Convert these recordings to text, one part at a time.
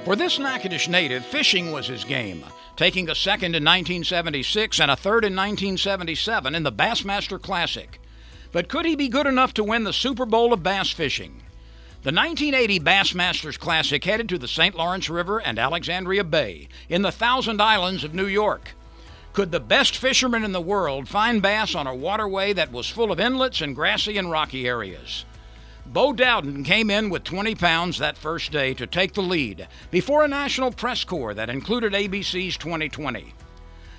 For this Natchitoches native, fishing was his game, taking a second in 1976 and a third in 1977 in the Bassmaster Classic. But could he be good enough to win the Super Bowl of bass fishing? The 1980 Bassmasters Classic headed to the St. Lawrence River and Alexandria Bay in the Thousand Islands of New York. Could the best fishermen in the world find bass on a waterway that was full of inlets and grassy and rocky areas? Bo Dowden came in with 20 pounds that first day to take the lead before a national press corps that included ABC's 2020.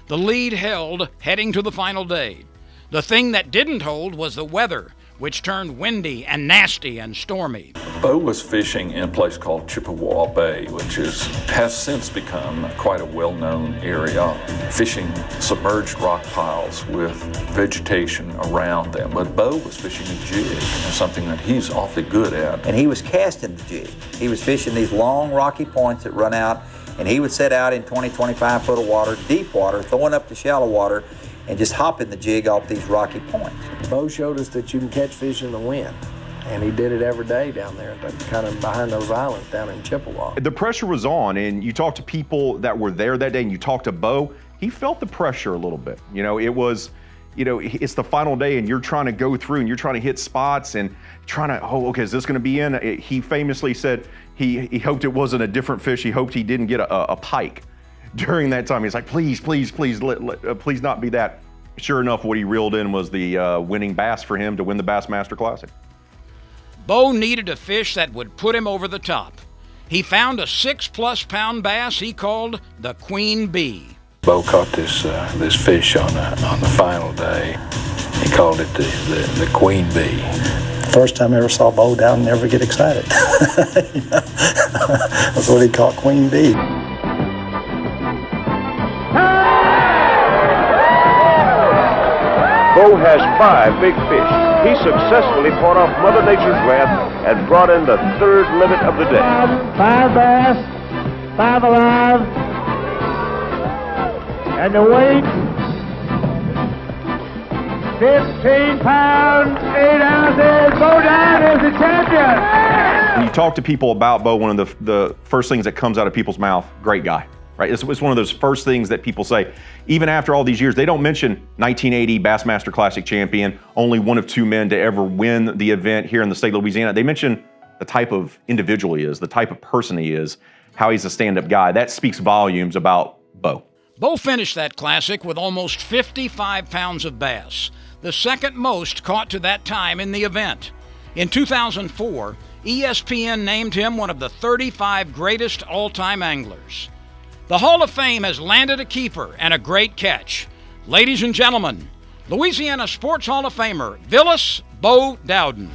The lead held heading to the final day. The thing that didn't hold was the weather, which turned windy and nasty and stormy. Bo was fishing in a place called Chippewa Bay, which has since become quite a well-known area, fishing submerged rock piles with vegetation around them. But Bo was fishing a jig, and something that he's awfully good at. And he was casting the jig. He was fishing these long rocky points that run out, and he would set out in 20, 25 foot of water, deep water, throwing up to shallow water, and just hopping the jig off these rocky points. Bo showed us that you can catch fish in the wind, and he did it every day down there, kind of behind those islands down in Chippewa. The pressure was on, and you talked to people that were there that day, and you talked to Bo. He felt the pressure a little bit. It's the final day, and you're trying to go through, and you're trying to hit spots, and trying to, okay, is this going to be in? He famously said he hoped it wasn't a different fish. He hoped he didn't get a pike during that time. He's like, please not be that. Sure enough, what he reeled in was the winning bass for him to win the Bassmaster Classic. Bo needed a fish that would put him over the top. He found a 6+ pound bass he called the Queen Bee. Bo caught this fish on the final day. He called it the Queen Bee. First time I ever saw Bo Dowden ever get excited. That's what he caught, Queen Bee. Bo has 5 big fish. He successfully fought off Mother Nature's wrath and brought in the third limit of the day. 5 bass, 5 alive, and the weight, 15 pounds, 8 ounces. Bo Dowden is the champion. When you talk to people about Bo, one of the first things that comes out of people's mouth, great guy. Right? It's one of those first things that people say. Even after all these years, they don't mention 1980 Bassmaster Classic champion, only one of 2 men to ever win the event here in the state of Louisiana. They mention the type of individual he is, the type of person he is, how he's a stand-up guy. That speaks volumes about Bo. Bo finished that classic with almost 55 pounds of bass, the second most caught to that time in the event. In 2004, ESPN named him one of the 35 greatest all-time anglers. The Hall of Fame has landed a keeper and a great catch. Ladies and gentlemen, Louisiana Sports Hall of Famer, Vilas Bo Dowden.